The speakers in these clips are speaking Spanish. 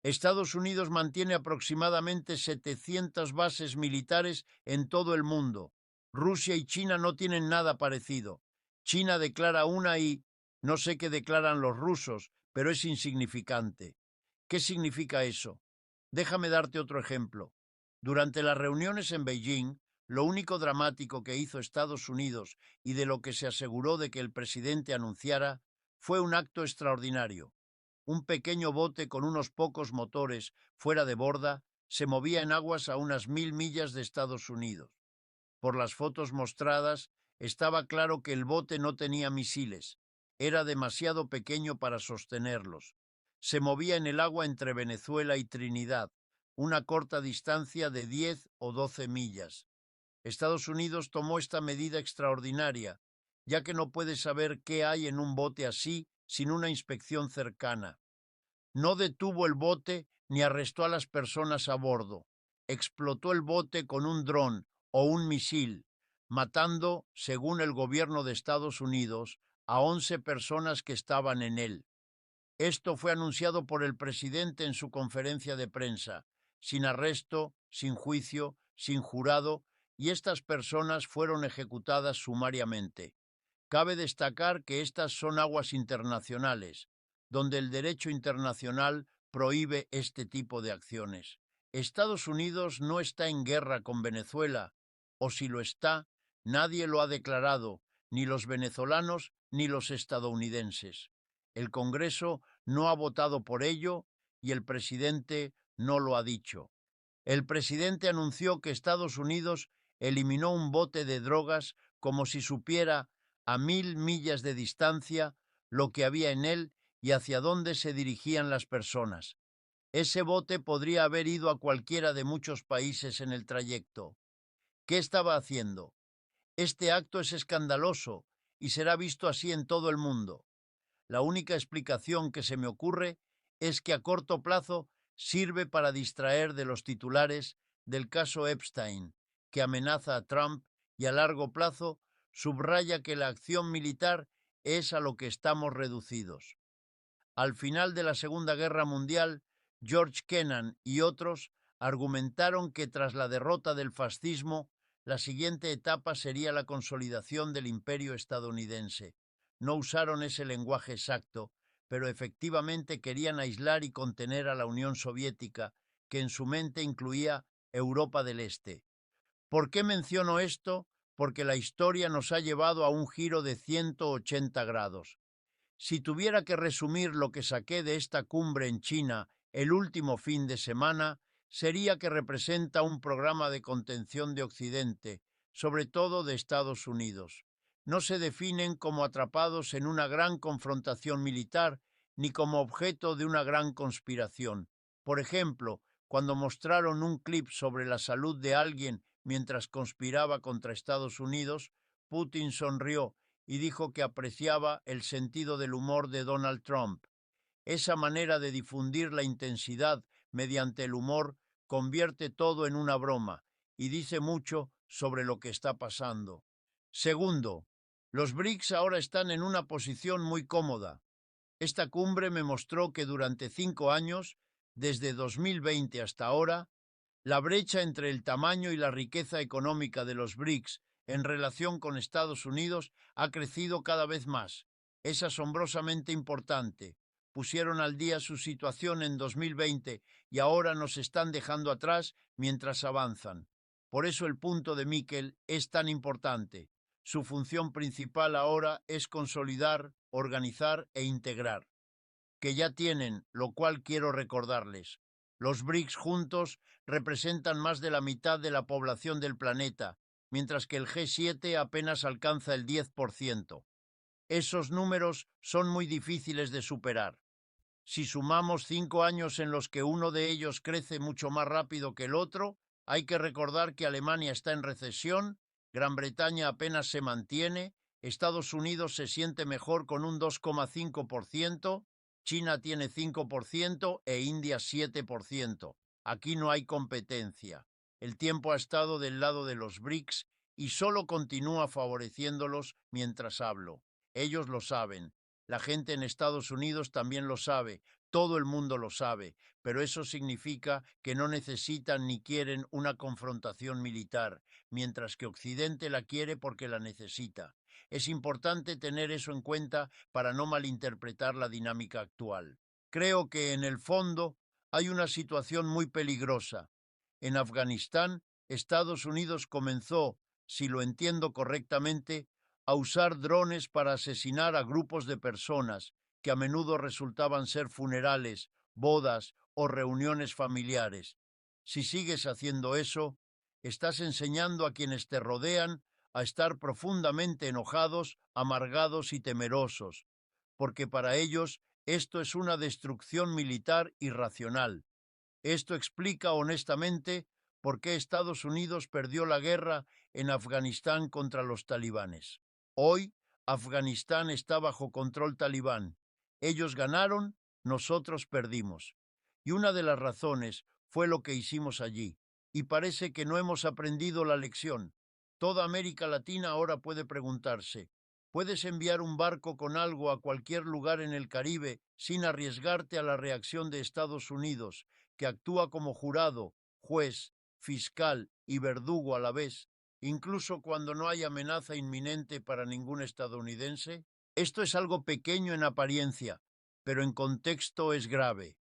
Estados Unidos mantiene aproximadamente 700 bases militares en todo el mundo. Rusia y China no tienen nada parecido. China declara una y no sé qué declaran los rusos, pero es insignificante. ¿Qué significa eso? Déjame darte otro ejemplo. Durante las reuniones en Beijing, lo único dramático que hizo Estados Unidos y de lo que se aseguró de que el presidente anunciara fue un acto extraordinario. Un pequeño bote con unos pocos motores fuera de borda se movía en aguas a unas 1000 millas de Estados Unidos. Por las fotos mostradas, estaba claro que el bote no tenía misiles. Era demasiado pequeño para sostenerlos. Se movía en el agua entre Venezuela y Trinidad, una corta distancia de 10 o 12 millas. Estados Unidos tomó esta medida extraordinaria, ya que no puede saber qué hay en un bote así sin una inspección cercana. No detuvo el bote ni arrestó a las personas a bordo. Explotó el bote con un dron o un misil, matando, según el gobierno de Estados Unidos, a 11 personas que estaban en él. Esto fue anunciado por el presidente en su conferencia de prensa, sin arresto, sin juicio, sin jurado, y estas personas fueron ejecutadas sumariamente. Cabe destacar que estas son aguas internacionales, donde el derecho internacional prohíbe este tipo de acciones. Estados Unidos no está en guerra con Venezuela, o si lo está, nadie lo ha declarado, ni los venezolanos ni los estadounidenses. El Congreso no ha votado por ello y el presidente no lo ha dicho. El presidente anunció que Estados Unidos eliminó un bote de drogas como si supiera a 1000 millas de distancia lo que había en él y hacia dónde se dirigían las personas. Ese bote podría haber ido a cualquiera de muchos países en el trayecto. ¿Qué estaba haciendo? Este acto es escandaloso y será visto así en todo el mundo. La única explicación que se me ocurre es que a corto plazo sirve para distraer de los titulares del caso Epstein, que amenaza a Trump, y a largo plazo subraya que la acción militar es a lo que estamos reducidos. Al final de la Segunda Guerra Mundial, George Kennan y otros argumentaron que tras la derrota del fascismo, la siguiente etapa sería la consolidación del imperio estadounidense. No usaron ese lenguaje exacto, pero efectivamente querían aislar y contener a la Unión Soviética, que en su mente incluía Europa del Este. ¿Por qué menciono esto? Porque la historia nos ha llevado a un giro de 180 grados. Si tuviera que resumir lo que saqué de esta cumbre en China el último fin de semana, sería que representa un programa de contención de Occidente, sobre todo de Estados Unidos. No se definen como atrapados en una gran confrontación militar ni como objeto de una gran conspiración. Por ejemplo, cuando mostraron un clip sobre la salud de alguien mientras conspiraba contra Estados Unidos, Putin sonrió y dijo que apreciaba el sentido del humor de Donald Trump. Esa manera de difundir la intensidad mediante el humor convierte todo en una broma y dice mucho sobre lo que está pasando. Segundo, los BRICS ahora están en una posición muy cómoda. Esta cumbre me mostró que durante 5 años, desde 2020 hasta ahora, la brecha entre el tamaño y la riqueza económica de los BRICS en relación con Estados Unidos ha crecido cada vez más. Es asombrosamente importante. Pusieron al día su situación en 2020 y ahora nos están dejando atrás mientras avanzan. Por eso el punto de Mikel es tan importante. Su función principal ahora es consolidar, organizar e integrar, que ya tienen, lo cual quiero recordarles. Los BRICS juntos representan más de la mitad de la población del planeta, mientras que el G7 apenas alcanza el 10%. Esos números son muy difíciles de superar. Si sumamos 5 años en los que uno de ellos crece mucho más rápido que el otro, hay que recordar que Alemania está en recesión, Gran Bretaña apenas se mantiene, Estados Unidos se siente mejor con un 2,5%, China tiene 5% e India 7%. Aquí no hay competencia. El tiempo ha estado del lado de los BRICS y solo continúa favoreciéndolos mientras hablo. Ellos lo saben. La gente en Estados Unidos también lo sabe, Todo el mundo lo sabe, pero eso significa que no necesitan ni quieren una confrontación militar, mientras que Occidente la quiere porque la necesita. Es importante tener eso en cuenta para no malinterpretar la dinámica actual. Creo que en el fondo hay una situación muy peligrosa. En Afganistán, Estados Unidos comenzó, si lo entiendo correctamente, a usar drones para asesinar a grupos de personas que a menudo resultaban ser funerales, bodas o reuniones familiares. Si sigues haciendo eso, estás enseñando a quienes te rodean a estar profundamente enojados, amargados y temerosos, porque para ellos esto es una destrucción militar irracional. Esto explica honestamente por qué Estados Unidos perdió la guerra en Afganistán contra los talibanes. Hoy, Afganistán está bajo control talibán. Ellos ganaron, nosotros perdimos. Y una de las razones fue lo que hicimos allí. Y parece que no hemos aprendido la lección. Toda América Latina ahora puede preguntarse, ¿puedes enviar un barco con algo a cualquier lugar en el Caribe sin arriesgarte a la reacción de Estados Unidos, que actúa como jurado, juez, fiscal y verdugo a la vez, incluso cuando no hay amenaza inminente para ningún estadounidense? Esto es algo pequeño en apariencia, pero en contexto es grave.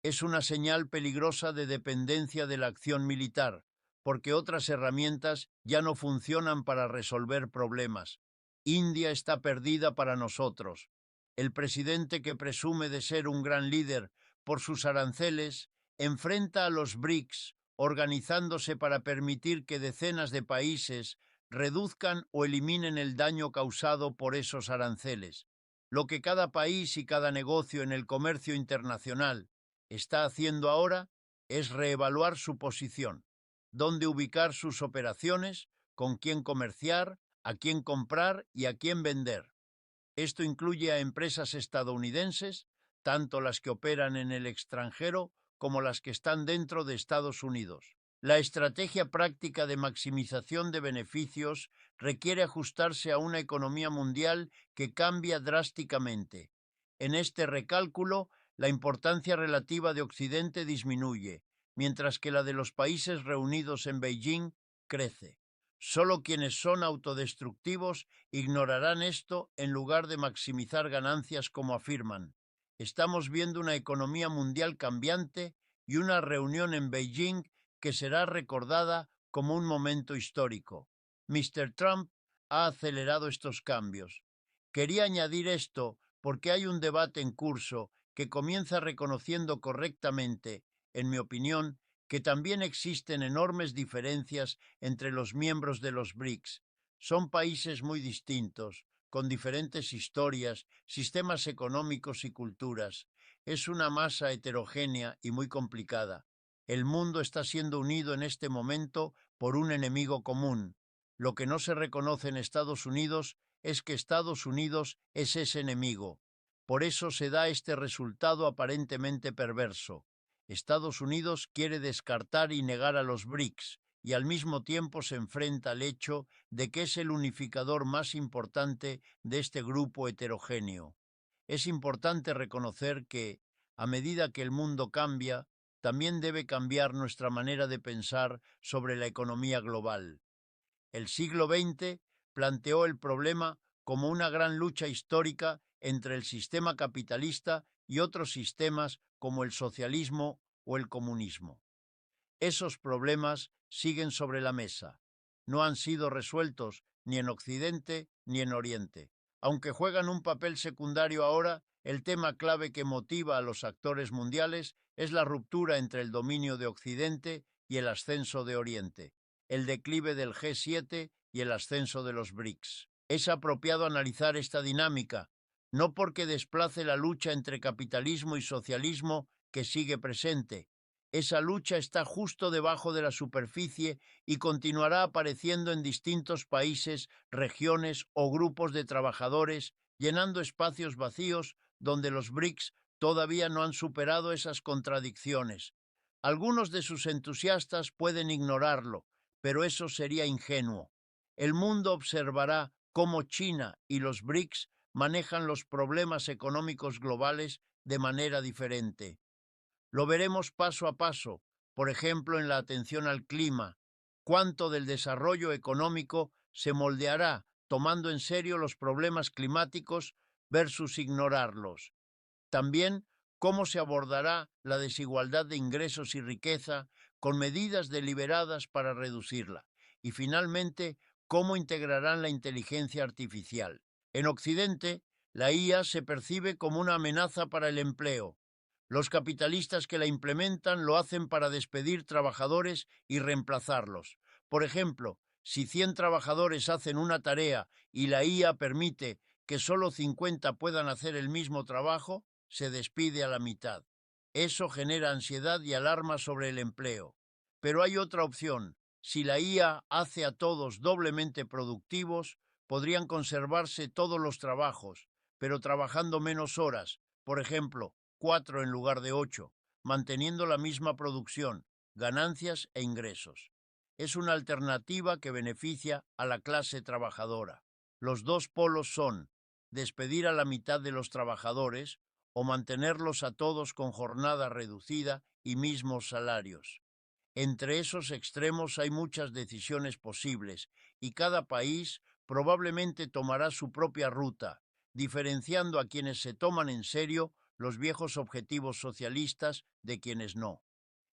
Es una señal peligrosa de dependencia de la acción militar, porque otras herramientas ya no funcionan para resolver problemas. India está perdida para nosotros. El presidente, que presume de ser un gran líder por sus aranceles, enfrenta a los BRICS, organizándose para permitir que decenas de países reduzcan o eliminen el daño causado por esos aranceles. Lo que cada país y cada negocio en el comercio internacional está haciendo ahora es reevaluar su posición, dónde ubicar sus operaciones, con quién comerciar, a quién comprar y a quién vender. Esto incluye a empresas estadounidenses, tanto las que operan en el extranjero como las que están dentro de Estados Unidos. La estrategia práctica de maximización de beneficios requiere ajustarse a una economía mundial que cambia drásticamente. En este recálculo, la importancia relativa de Occidente disminuye, mientras que la de los países reunidos en Beijing crece. Solo quienes son autodestructivos ignorarán esto en lugar de maximizar ganancias, como afirman. Estamos viendo una economía mundial cambiante y una reunión en Beijing que será recordada como un momento histórico. Mr. Trump ha acelerado estos cambios. Quería añadir esto porque hay un debate en curso que comienza reconociendo correctamente, en mi opinión, que también existen enormes diferencias entre los miembros de los BRICS. Son países muy distintos, con diferentes historias, sistemas económicos y culturas. Es una masa heterogénea y muy complicada. El mundo está siendo unido en este momento por un enemigo común. Lo que no se reconoce en Estados Unidos es que Estados Unidos es ese enemigo. Por eso se da este resultado aparentemente perverso. Estados Unidos quiere descartar y negar a los BRICS y al mismo tiempo se enfrenta al hecho de que es el unificador más importante de este grupo heterogéneo. Es importante reconocer que, a medida que el mundo cambia, también debe cambiar nuestra manera de pensar sobre la economía global. El siglo XX planteó el problema como una gran lucha histórica entre el sistema capitalista y otros sistemas como el socialismo o el comunismo. Esos problemas siguen sobre la mesa. No han sido resueltos ni en Occidente ni en Oriente. Aunque juegan un papel secundario ahora, el tema clave que motiva a los actores mundiales es la ruptura entre el dominio de Occidente y el ascenso de Oriente, el declive del G7 y el ascenso de los BRICS. Es apropiado analizar esta dinámica, no porque desplace la lucha entre capitalismo y socialismo que sigue presente. Esa lucha está justo debajo de la superficie y continuará apareciendo en distintos países, regiones o grupos de trabajadores, llenando espacios vacíos donde los BRICS todavía no han superado esas contradicciones. Algunos de sus entusiastas pueden ignorarlo, pero eso sería ingenuo. El mundo observará cómo China y los BRICS manejan los problemas económicos globales de manera diferente. Lo veremos paso a paso, por ejemplo, en la atención al clima. Cuánto del desarrollo económico se moldeará tomando en serio los problemas climáticos versus ignorarlos. También cómo se abordará la desigualdad de ingresos y riqueza con medidas deliberadas para reducirla. Y finalmente, cómo integrarán la inteligencia artificial. En Occidente, la IA se percibe como una amenaza para el empleo. Los capitalistas que la implementan lo hacen para despedir trabajadores y reemplazarlos. Por ejemplo, si 100 trabajadores hacen una tarea y la IA permite que solo 50 puedan hacer el mismo trabajo, se despide a la mitad. Eso genera ansiedad y alarma sobre el empleo. Pero hay otra opción. Si la IA hace a todos doblemente productivos, podrían conservarse todos los trabajos, pero trabajando menos horas, por ejemplo, 4 en lugar de 8, manteniendo la misma producción, ganancias e ingresos. Es una alternativa que beneficia a la clase trabajadora. Los dos polos son despedir a la mitad de los trabajadores o mantenerlos a todos con jornada reducida y mismos salarios. Entre esos extremos hay muchas decisiones posibles y cada país probablemente tomará su propia ruta, diferenciando a quienes se toman en serio los viejos objetivos socialistas de quienes no.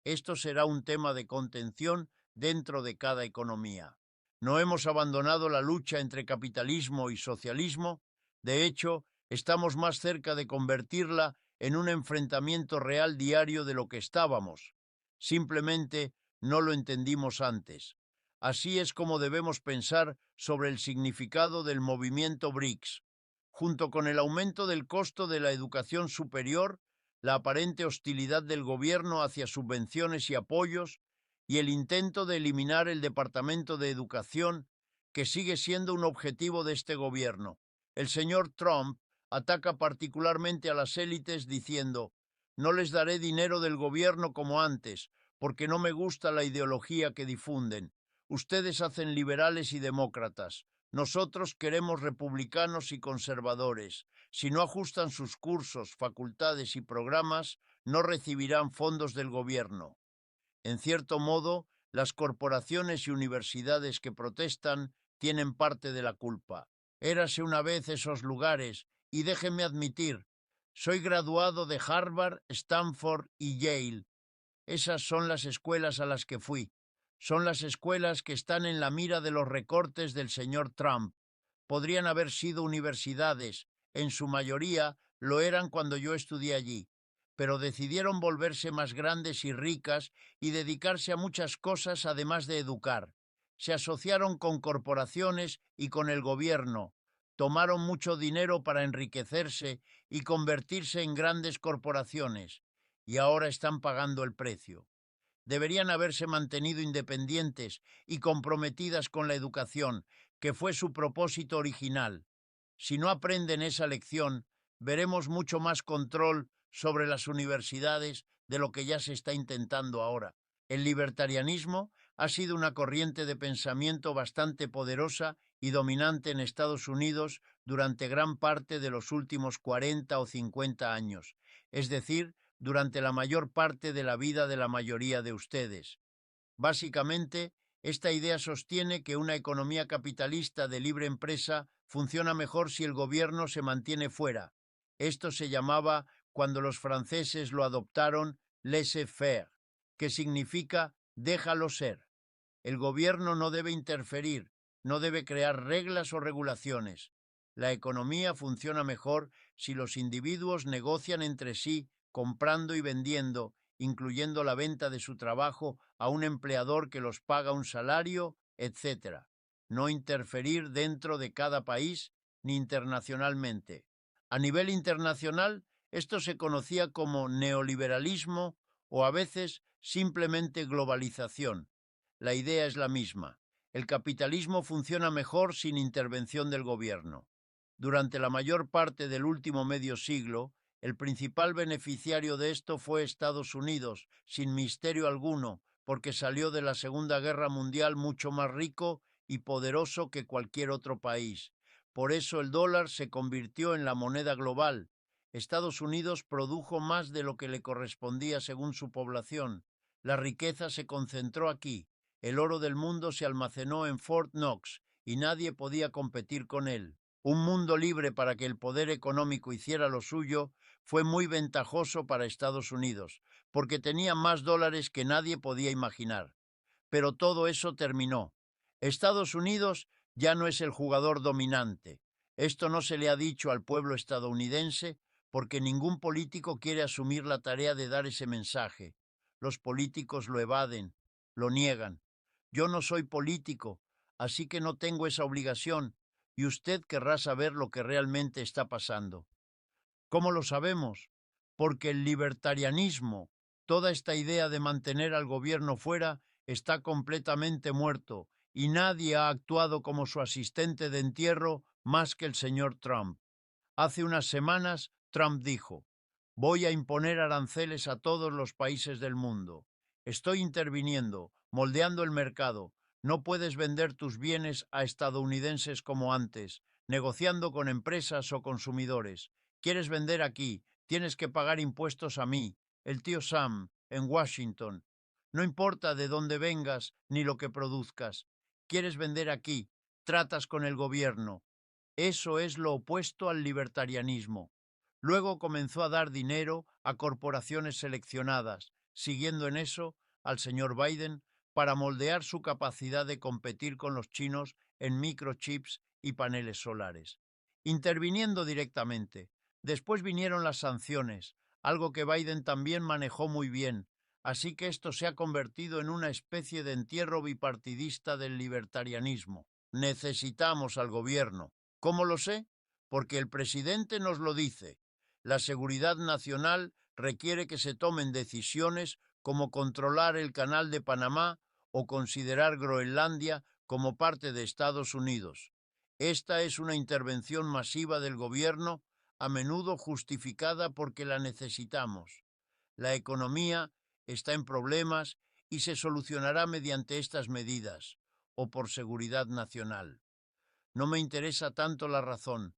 Esto será un tema de contención dentro de cada economía. No hemos abandonado la lucha entre capitalismo y socialismo. De hecho, estamos más cerca de convertirla en un enfrentamiento real diario de lo que estábamos. Simplemente no lo entendimos antes. Así es como debemos pensar sobre el significado del movimiento BRICS. Junto con el aumento del costo de la educación superior, la aparente hostilidad del gobierno hacia subvenciones y apoyos, y el intento de eliminar el Departamento de Educación, que sigue siendo un objetivo de este gobierno. El señor Trump ataca particularmente a las élites diciendo: no les daré dinero del gobierno como antes, porque no me gusta la ideología que difunden. Ustedes hacen liberales y demócratas. Nosotros queremos republicanos y conservadores. Si no ajustan sus cursos, facultades y programas, no recibirán fondos del gobierno. En cierto modo, las corporaciones y universidades que protestan tienen parte de la culpa. Érase una vez esos lugares, y déjenme admitir, soy graduado de Harvard, Stanford y Yale. Esas son las escuelas a las que fui. Son las escuelas que están en la mira de los recortes del señor Trump. Podrían haber sido universidades, en su mayoría lo eran cuando yo estudié allí, pero decidieron volverse más grandes y ricas y dedicarse a muchas cosas además de educar. Se asociaron con corporaciones y con el gobierno, tomaron mucho dinero para enriquecerse y convertirse en grandes corporaciones, y ahora están pagando el precio. Deberían haberse mantenido independientes y comprometidas con la educación, que fue su propósito original. Si no aprenden esa lección, veremos mucho más control sobre las universidades de lo que ya se está intentando ahora. El libertarianismo ha sido una corriente de pensamiento bastante poderosa y dominante en Estados Unidos durante gran parte de los últimos 40 o 50 años, es decir, durante la mayor parte de la vida de la mayoría de ustedes. Básicamente, esta idea sostiene que una economía capitalista de libre empresa funciona mejor si el gobierno se mantiene fuera. Esto se llamaba, cuando los franceses lo adoptaron, laissez-faire, que significa déjalo ser. El gobierno no debe interferir, no debe crear reglas o regulaciones. La economía funciona mejor si los individuos negocian entre sí, comprando y vendiendo, incluyendo la venta de su trabajo a un empleador que los paga un salario, etc. No interferir dentro de cada país ni internacionalmente. A nivel internacional, esto se conocía como neoliberalismo o a veces simplemente globalización. La idea es la misma. El capitalismo funciona mejor sin intervención del gobierno. Durante la mayor parte del último medio siglo, el principal beneficiario de esto fue Estados Unidos, sin misterio alguno, porque salió de la Segunda Guerra Mundial mucho más rico y poderoso que cualquier otro país. Por eso el dólar se convirtió en la moneda global, Estados Unidos produjo más de lo que le correspondía según su población. La riqueza se concentró aquí. El oro del mundo se almacenó en Fort Knox y nadie podía competir con él. Un mundo libre para que el poder económico hiciera lo suyo fue muy ventajoso para Estados Unidos, porque tenía más dólares que nadie podía imaginar. Pero todo eso terminó. Estados Unidos ya no es el jugador dominante. Esto no se le ha dicho al pueblo estadounidense porque ningún político quiere asumir la tarea de dar ese mensaje. Los políticos lo evaden, lo niegan. Yo no soy político, así que no tengo esa obligación, y usted querrá saber lo que realmente está pasando. ¿Cómo lo sabemos? Porque el libertarianismo, toda esta idea de mantener al gobierno fuera, está completamente muerto, y nadie ha actuado como su asistente de entierro más que el señor Trump. Hace unas semanas, Trump dijo: voy a imponer aranceles a todos los países del mundo. Estoy interviniendo, moldeando el mercado. No puedes vender tus bienes a estadounidenses como antes, negociando con empresas o consumidores. Quieres vender aquí, tienes que pagar impuestos a mí, el tío Sam, en Washington. No importa de dónde vengas ni lo que produzcas. Quieres vender aquí, tratas con el gobierno. Eso es lo opuesto al libertarianismo. Luego comenzó a dar dinero a corporaciones seleccionadas, siguiendo en eso al señor Biden para moldear su capacidad de competir con los chinos en microchips y paneles solares, interviniendo directamente. Después vinieron las sanciones, algo que Biden también manejó muy bien, así que esto se ha convertido en una especie de entierro bipartidista del libertarianismo. Necesitamos al gobierno. ¿Cómo lo sé? Porque el presidente nos lo dice. La seguridad nacional requiere que se tomen decisiones como controlar el Canal de Panamá o considerar Groenlandia como parte de Estados Unidos. Esta es una intervención masiva del gobierno, a menudo justificada porque la necesitamos. La economía está en problemas y se solucionará mediante estas medidas, o por seguridad nacional. No me interesa tanto la razón.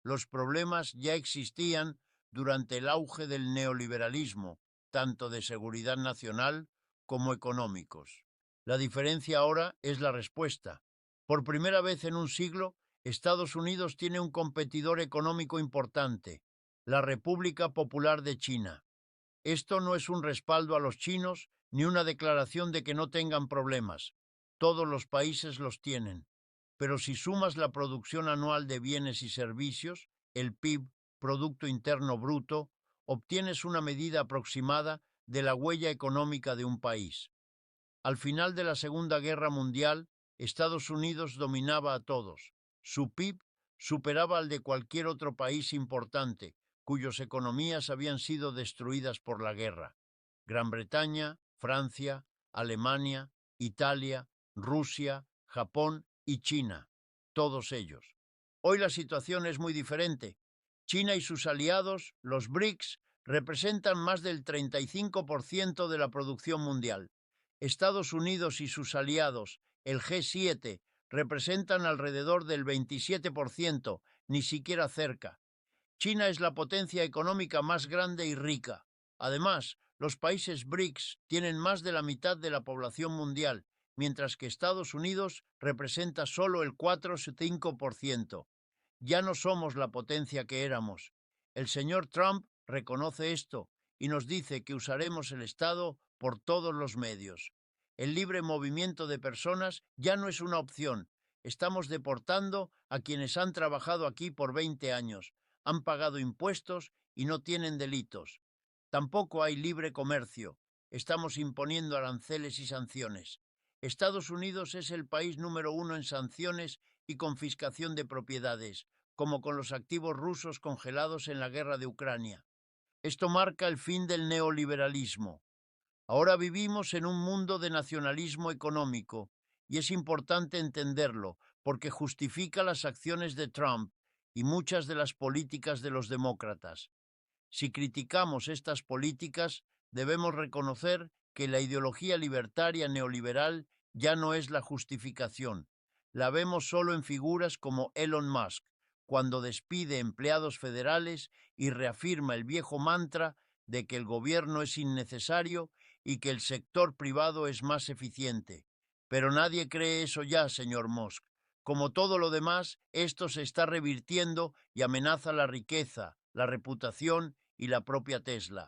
Los problemas ya existían durante el auge del neoliberalismo, tanto de seguridad nacional como económicos. La diferencia ahora es la respuesta. Por primera vez en un siglo, Estados Unidos tiene un competidor económico importante, la República Popular de China. Esto no es un respaldo a los chinos ni una declaración de que no tengan problemas. Todos los países los tienen. Pero si sumas la producción anual de bienes y servicios, el PIB, Producto Interno Bruto, obtienes una medida aproximada de la huella económica de un país. Al final de la Segunda Guerra Mundial, Estados Unidos dominaba a todos. Su PIB superaba al de cualquier otro país importante, cuyas economías habían sido destruidas por la guerra. Gran Bretaña, Francia, Alemania, Italia, Rusia, Japón y China, todos ellos. Hoy la situación es muy diferente. China y sus aliados, los BRICS, representan más del 35% de la producción mundial. Estados Unidos y sus aliados, el G7, representan alrededor del 27%, ni siquiera cerca. China es la potencia económica más grande y rica. Además, los países BRICS tienen más de la mitad de la población mundial, mientras que Estados Unidos representa solo el 4 o 5%. Ya no somos la potencia que éramos. El señor Trump reconoce esto y nos dice que usaremos el Estado por todos los medios. El libre movimiento de personas ya no es una opción. Estamos deportando a quienes han trabajado aquí por 20 años, han pagado impuestos y no tienen delitos. Tampoco hay libre comercio. Estamos imponiendo aranceles y sanciones. Estados Unidos es el país número 1 en sanciones y confiscación de propiedades, como con los activos rusos congelados en la guerra de Ucrania. Esto marca el fin del neoliberalismo. Ahora vivimos en un mundo de nacionalismo económico, y es importante entenderlo, porque justifica las acciones de Trump y muchas de las políticas de los demócratas. Si criticamos estas políticas, debemos reconocer que la ideología libertaria neoliberal ya no es la justificación. La vemos solo en figuras como Elon Musk, cuando despide empleados federales y reafirma el viejo mantra de que el gobierno es innecesario y que el sector privado es más eficiente. Pero nadie cree eso ya, señor Musk. Como todo lo demás, esto se está revirtiendo y amenaza la riqueza, la reputación y la propia Tesla.